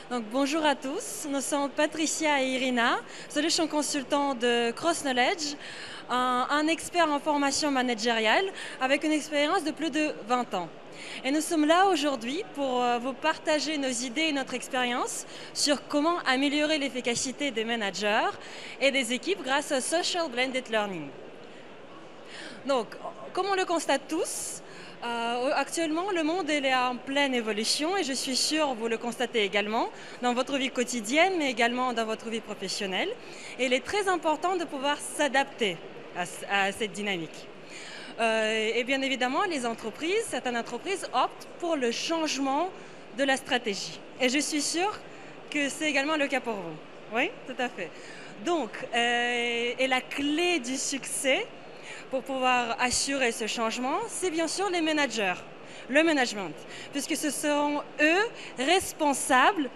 Donc, bonjour à tous, nous sommes Patricia et Irina, solution consultant de Cross Knowledge, un expert en formation managériale avec une expérience de plus de 20 ans. Et nous sommes là aujourd'hui pour vous partager nos idées et notre expérience sur comment améliorer l'efficacité des managers et des équipes grâce au Social Blended Learning. Donc, comme on le constate tous, actuellement, le monde est en pleine évolution et je suis sûre vous le constatez également dans votre vie quotidienne, mais également dans votre vie professionnelle. Et il est très important de pouvoir s'adapter à cette dynamique. Et bien évidemment, certaines entreprises optent pour le changement de la stratégie. Et je suis sûre que c'est également le cas pour vous. Oui, tout à fait. Donc, et la clé du succès pour pouvoir assurer ce changement, c'est bien sûr les managers, le management, puisque ce seront eux responsables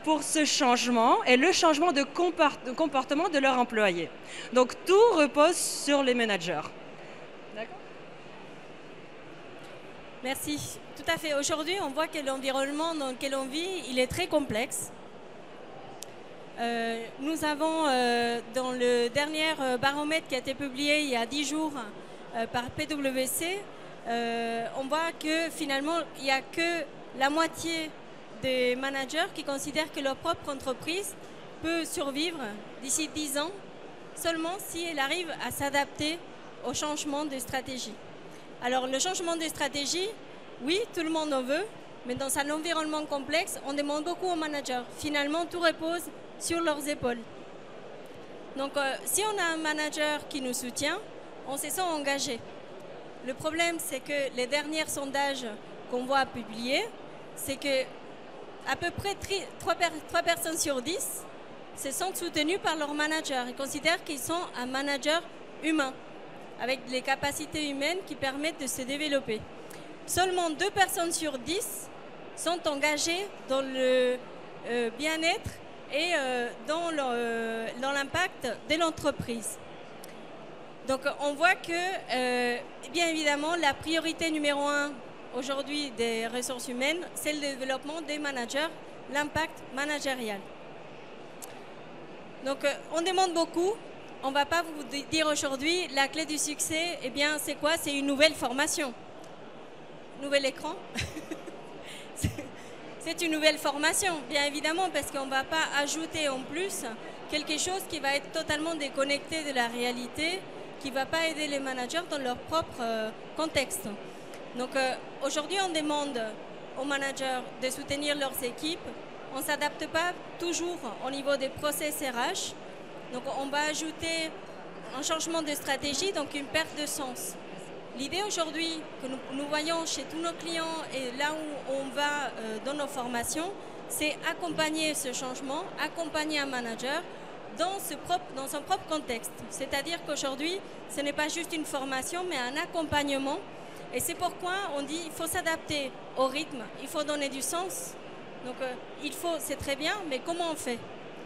pour ce changement et le changement de comportement de leurs employés. Donc tout repose sur les managers. D'accord ? Merci. Tout à fait. Aujourd'hui, on voit que l'environnement dans lequel on vit, il est très complexe. Nous avons, dans le dernier baromètre qui a été publié il y a 10 jours par PwC, on voit que finalement, il n'y a que la moitié des managers qui considèrent que leur propre entreprise peut survivre d'ici 10 ans, seulement si elle arrive à s'adapter au changement de stratégie. Alors, le changement de stratégie, oui, tout le monde en veut, mais dans un environnement complexe, on demande beaucoup aux managers. Finalement, tout repose sur leurs épaules. Donc, si on a un manager qui nous soutient, on se sent engagé. Le problème, c'est que les derniers sondages qu'on voit publiés, c'est que à peu près 3 personnes sur 10 se sentent soutenues par leur manager. Ils considèrent qu'ils sont un manager humain, avec les capacités humaines qui permettent de se développer. Seulement 2 personnes sur 10 sont engagées dans le bien-être et dans l'impact de l'entreprise. Donc on voit que, bien évidemment, la priorité numéro 1 aujourd'hui des ressources humaines, c'est le développement des managers, l'impact managérial. Donc on demande beaucoup. On ne va pas vous dire aujourd'hui, la clé du succès, eh bien c'est quoi? C'est une nouvelle formation. Nouvel écran. C'est une nouvelle formation, bien évidemment, parce qu'on ne va pas ajouter en plus quelque chose qui va être totalement déconnecté de la réalité, qui ne va pas aider les managers dans leur propre contexte. Donc aujourd'hui, on demande aux managers de soutenir leurs équipes. On ne s'adapte pas toujours au niveau des process RH. Donc on va ajouter un changement de stratégie, donc une perte de sens. L'idée aujourd'hui que nous voyons chez tous nos clients et là où on va dans nos formations, c'est accompagner ce changement, accompagner un manager dans son propre contexte. C'est-à-dire qu'aujourd'hui, ce n'est pas juste une formation, mais un accompagnement. Et c'est pourquoi on dit qu'il faut s'adapter au rythme, il faut donner du sens. Donc c'est très bien, mais comment on fait?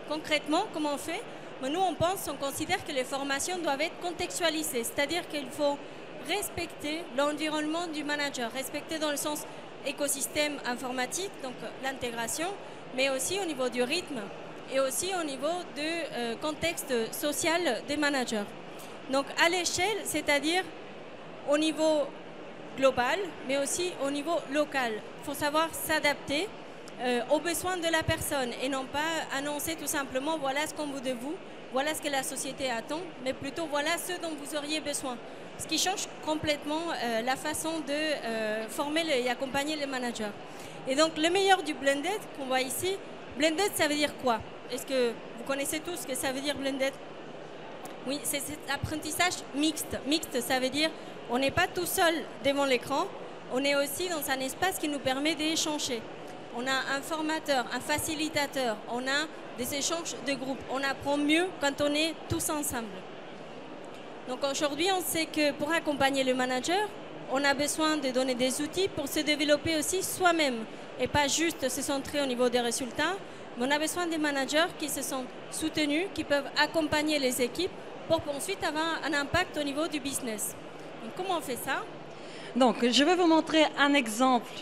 Concrètement, comment on fait? Mais nous, on considère que les formations doivent être contextualisées, c'est-à-dire qu'il faut respecter l'environnement du manager, respecter dans le sens écosystème informatique, donc l'intégration, mais aussi au niveau du rythme et aussi au niveau du contexte social des managers. Donc à l'échelle, c'est-à-dire au niveau global, mais aussi au niveau local. Il faut savoir s'adapter aux besoins de la personne et non pas annoncer tout simplement voilà ce qu'on veut de vous, voilà ce que la société attend, mais plutôt voilà ce dont vous auriez besoin. Ce qui change complètement la façon de former et accompagner les managers. Et donc le meilleur du blended qu'on voit ici, blended ça veut dire quoi? Est-ce que vous connaissez tous ce que ça veut dire blended? Oui, c'est cet apprentissage mixte. Mixte, ça veut dire on n'est pas tout seul devant l'écran, on est aussi dans un espace qui nous permet d'échanger. On a un formateur, un facilitateur, on a des échanges de groupe. On apprend mieux quand on est tous ensemble. Donc aujourd'hui, on sait que pour accompagner le manager, on a besoin de donner des outils pour se développer aussi soi-même et pas juste se centrer au niveau des résultats, mais on a besoin des managers qui se sentent soutenus, qui peuvent accompagner les équipes pour ensuite avoir un impact au niveau du business. Donc comment on fait ça? Donc je vais vous montrer un exemple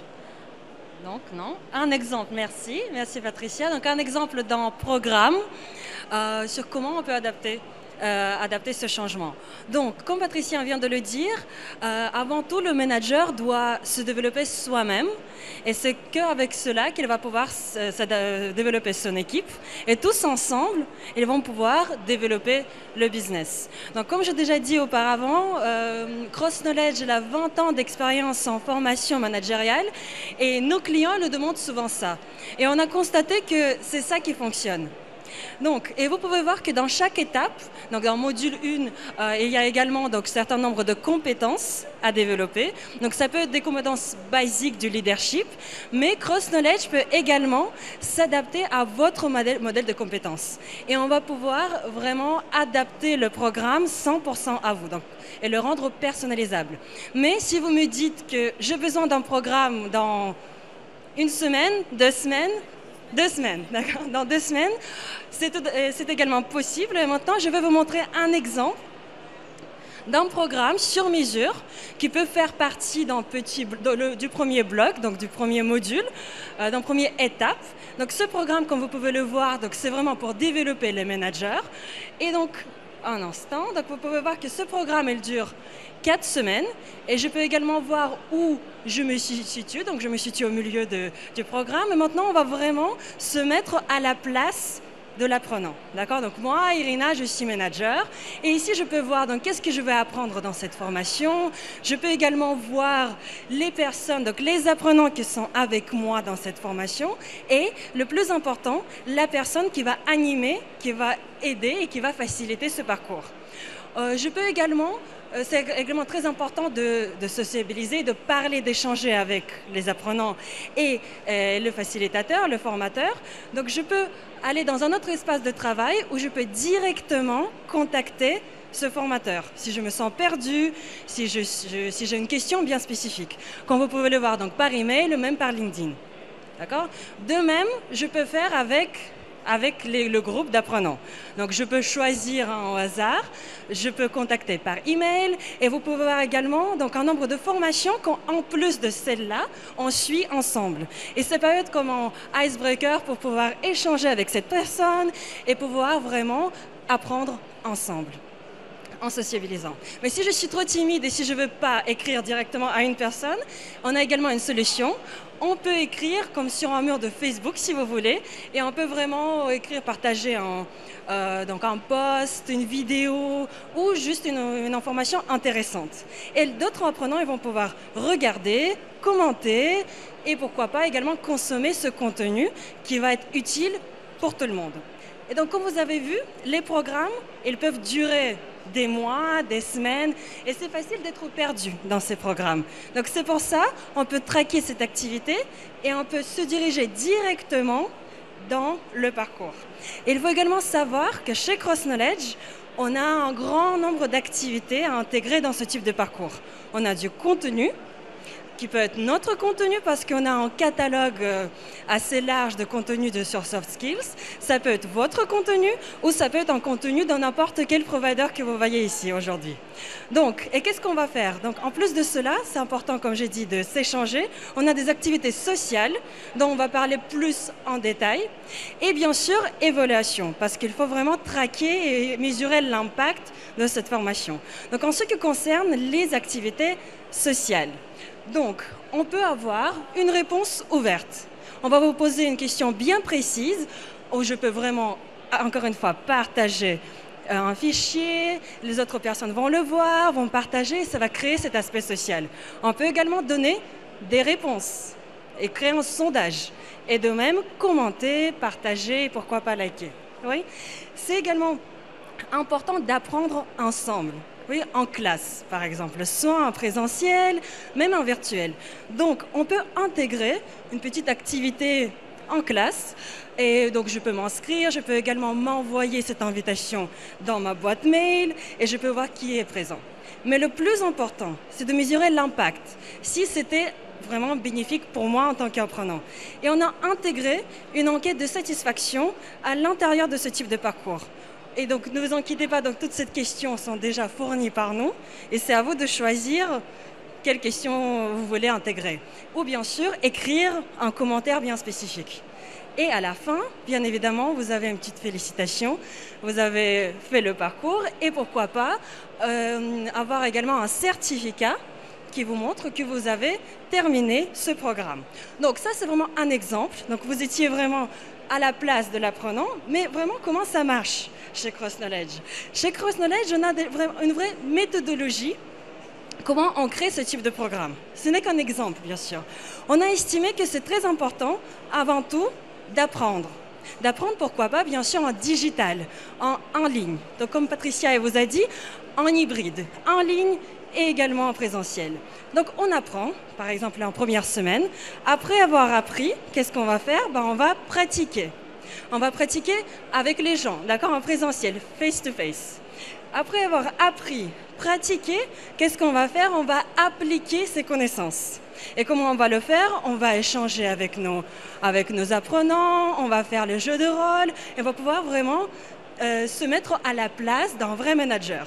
Donc, non. Un exemple, merci. Merci Patricia. Donc, un exemple dans programme sur comment on peut adapter ce changement. Donc, comme Patricia vient de le dire, avant tout, le manager doit se développer soi-même. Et c'est qu'avec cela qu'il va pouvoir développer son équipe. Et tous ensemble, ils vont pouvoir développer le business. Donc, comme j'ai déjà dit auparavant, Cross Knowledge a 20 ans d'expérience en formation managériale. Et nos clients le demandent souvent ça. Et on a constaté que c'est ça qui fonctionne. Donc, et vous pouvez voir que dans chaque étape, donc dans le module 1, il y a également un certain nombre de compétences à développer. Donc ça peut être des compétences basiques du leadership, mais Cross Knowledge peut également s'adapter à votre modèle de compétences. Et on va pouvoir vraiment adapter le programme 100% à vous donc, et le rendre personnalisable. Mais si vous me dites que j'ai besoin d'un programme dans une semaine, 2 semaines, 2 semaines, d'accord. Dans 2 semaines, c'est également possible. Et maintenant, je vais vous montrer un exemple d'un programme sur mesure qui peut faire partie du premier bloc, donc du premier module, d'une première étape. Donc ce programme, comme vous pouvez le voir, c'est vraiment pour développer les managers. Et donc, un instant, donc vous pouvez voir que ce programme, il dure 4 semaines et je peux également voir où je me situe, donc je me situe au milieu du programme et maintenant on va vraiment se mettre à la place de l'apprenant, d'accord. Donc moi, Irina, je suis manager et ici je peux voir donc qu'est-ce que je vais apprendre dans cette formation. Je peux également voir les personnes, donc les apprenants qui sont avec moi dans cette formation et le plus important, la personne qui va animer, qui va aider et qui va faciliter ce parcours. Je peux également c'est également très important de sociabiliser, de parler, d'échanger avec les apprenants et le facilitateur, le formateur. Donc je peux aller dans un autre espace de travail où je peux directement contacter ce formateur. Si je me sens perdue, si j'ai une question bien spécifique. Comme vous pouvez le voir donc par email, même par LinkedIn. D'accord ? De même, je peux faire avec le groupe d'apprenants. Donc, je peux choisir au hasard, je peux contacter par email et vous pouvez voir également donc, un nombre de formations qu'en plus de celle-là, on suit ensemble. Et ça peut être comme un icebreaker pour pouvoir échanger avec cette personne et pouvoir vraiment apprendre ensemble en sociabilisant. Mais si je suis trop timide et si je ne veux pas écrire directement à une personne, on a également une solution. On peut écrire comme sur un mur de Facebook si vous voulez et on peut vraiment écrire, partager donc un post, une vidéo ou juste une information intéressante. Et d'autres apprenants ils vont pouvoir regarder, commenter et pourquoi pas également consommer ce contenu qui va être utile pour tout le monde. Et donc comme vous avez vu, les programmes, ils peuvent durer des mois, des semaines, et c'est facile d'être perdu dans ces programmes. Donc c'est pour ça on peut traquer cette activité et on peut se diriger directement dans le parcours. Et il faut également savoir que chez Cross Knowledge, on a un grand nombre d'activités à intégrer dans ce type de parcours. On a du contenu, qui peut être notre contenu parce qu'on a un catalogue assez large de contenu sur soft skills. Ça peut être votre contenu ou ça peut être un contenu dans n'importe quel provider que vous voyez ici aujourd'hui. Donc, et qu'est-ce qu'on va faire? Donc, en plus de cela, c'est important, comme j'ai dit, de s'échanger. On a des activités sociales dont on va parler plus en détail. Et bien sûr, évaluation, parce qu'il faut vraiment traquer et mesurer l'impact de cette formation. Donc, en ce qui concerne les activités sociales, donc, on peut avoir une réponse ouverte. On va vous poser une question bien précise où je peux vraiment, encore une fois, partager un fichier, les autres personnes vont le voir, vont partager, ça va créer cet aspect social. On peut également donner des réponses et créer un sondage. Et de même, commenter, partager et pourquoi pas liker. Oui. C'est également important d'apprendre ensemble. Oui, en classe, par exemple, soit en présentiel, même en virtuel. Donc, on peut intégrer une petite activité en classe. Et donc, je peux m'inscrire, je peux également m'envoyer cette invitation dans ma boîte mail et je peux voir qui est présent. Mais le plus important, c'est de mesurer l'impact. Si c'était vraiment bénéfique pour moi en tant qu'apprenant. Et on a intégré une enquête de satisfaction à l'intérieur de ce type de parcours. Et donc, ne vous inquiétez pas, donc, toutes ces questions sont déjà fournies par nous. Et c'est à vous de choisir quelle question vous voulez intégrer. Ou bien sûr, écrire un commentaire bien spécifique. Et à la fin, bien évidemment, vous avez une petite félicitation. Vous avez fait le parcours et pourquoi pas avoir également un certificat qui vous montre que vous avez terminé ce programme. Donc ça, c'est vraiment un exemple. Donc vous étiez vraiment à la place de l'apprenant, mais vraiment comment ça marche chez Cross Knowledge. Chez Cross Knowledge, on a une vraie méthodologie. Comment on crée ce type de programme. Ce n'est qu'un exemple, bien sûr. On a estimé que c'est très important, avant tout, d'apprendre. D'apprendre, pourquoi pas, bien sûr, en digital, en ligne. Donc, comme Patricia vous a dit, en hybride, en ligne et également en présentiel. Donc, on apprend, par exemple, en première semaine. Après avoir appris, qu'est-ce qu'on va faire? On va pratiquer. On va pratiquer avec les gens, d'accord, en présentiel, face-to-face. Après avoir appris, pratiqué, qu'est-ce qu'on va faire? On va appliquer ces connaissances. Et comment on va le faire? On va échanger avec nos apprenants, on va faire le jeu de rôle, et on va pouvoir vraiment se mettre à la place d'un vrai manager.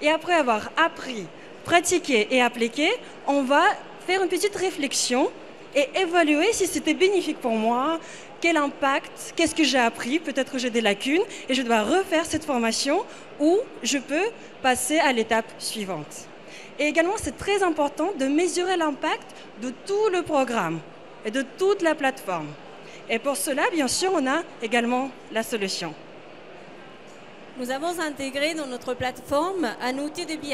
Et après avoir appris, pratiqué et appliqué, on va faire une petite réflexion et évaluer si c'était bénéfique pour moi, quel impact, qu'est-ce que j'ai appris, peut-être que j'ai des lacunes et je dois refaire cette formation ou je peux passer à l'étape suivante. Et également, c'est très important de mesurer l'impact de tout le programme et de toute la plateforme. Et pour cela, bien sûr, on a également la solution. Nous avons intégré dans notre plateforme un outil de BI.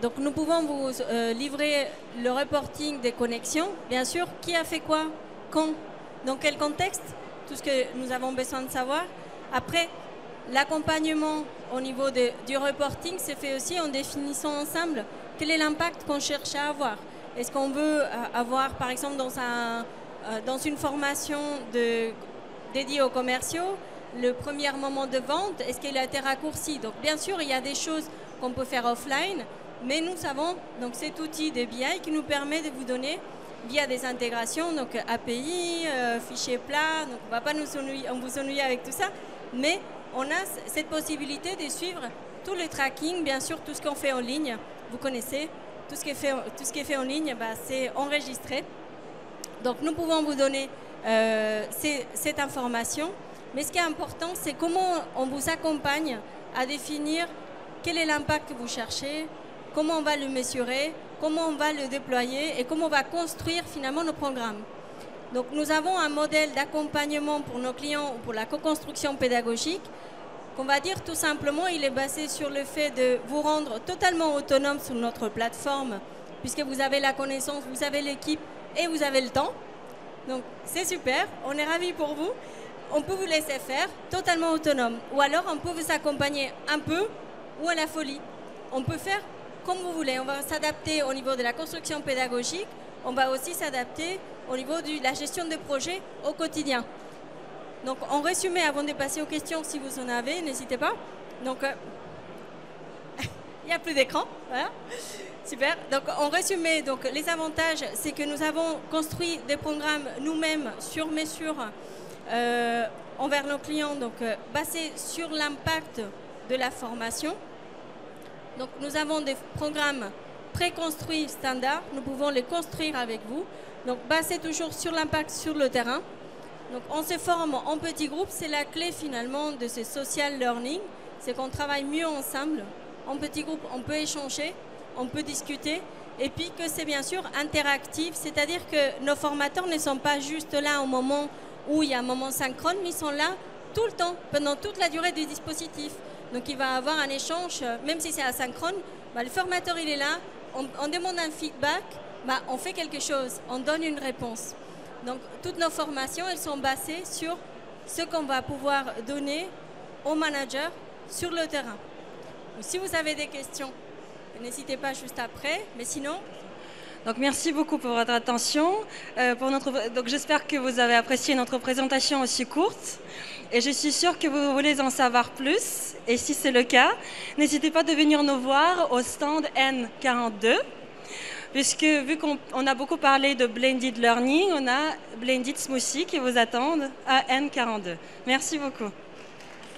Donc nous pouvons vous livrer le reporting des connexions. Bien sûr, qui a fait quoi, quand, dans quel contexte, tout ce que nous avons besoin de savoir. Après, l'accompagnement au niveau du reporting se fait aussi en définissant ensemble quel est l'impact qu'on cherche à avoir. Est-ce qu'on veut avoir, par exemple, dans une formation dédiée aux commerciaux, le premier moment de vente, est-ce qu'il a été raccourci? Donc bien sûr, il y a des choses qu'on peut faire offline, mais nous avons donc cet outil de BI qui nous permet de vous donner via des intégrations, donc API, fichiers plats, donc on ne va pas vous ennuyer avec tout ça, mais on a cette possibilité de suivre tout le tracking, bien sûr tout ce qu'on fait en ligne, vous connaissez, tout ce qui est fait en ligne, c'est enregistré. Donc nous pouvons vous donner cette information, mais ce qui est important, c'est comment on vous accompagne à définir quel est l'impact que vous cherchez, comment on va le mesurer, comment on va le déployer et comment on va construire finalement nos programmes. Donc nous avons un modèle d'accompagnement pour nos clients ou pour la co-construction pédagogique qu'on va dire tout simplement, il est basé sur le fait de vous rendre totalement autonome sur notre plateforme puisque vous avez la connaissance, vous avez l'équipe et vous avez le temps. Donc c'est super, on est ravis pour vous. On peut vous laisser faire totalement autonome ou alors on peut vous accompagner un peu ou à la folie. On peut faire comme vous voulez, on va s'adapter au niveau de la construction pédagogique, on va aussi s'adapter au niveau de la gestion de projet au quotidien. Donc en résumé, avant de passer aux questions, si vous en avez, n'hésitez pas. Donc il n'y a plus d'écran, voilà. Super. Donc en résumé, donc, les avantages, c'est que nous avons construit des programmes nous-mêmes sur mesure envers nos clients, donc basés sur l'impact de la formation. Donc nous avons des programmes préconstruits standards, nous pouvons les construire avec vous. Donc basés toujours sur l'impact sur le terrain. Donc on se forme en petits groupes, c'est la clé finalement de ce social learning, c'est qu'on travaille mieux ensemble. En petits groupes, on peut échanger, on peut discuter et puis que c'est bien sûr interactif, c'est-à-dire que nos formateurs ne sont pas juste là au moment où il y a un moment synchrone, mais ils sont là tout le temps, pendant toute la durée du dispositif. Donc il va y avoir un échange, même si c'est asynchrone, le formateur il est là, on demande un feedback, on fait quelque chose, on donne une réponse. Donc toutes nos formations, elles sont basées sur ce qu'on va pouvoir donner aux managers sur le terrain. Donc, si vous avez des questions, n'hésitez pas juste après, mais sinon... Donc merci beaucoup pour votre attention. Donc j'espère que vous avez apprécié notre présentation aussi courte. Et je suis sûre que vous voulez en savoir plus. Et si c'est le cas, n'hésitez pas de venir nous voir au stand N42. Puisque vu qu'on a beaucoup parlé de Blended Learning, on a Blended Smoothie qui vous attendent à N42. Merci beaucoup.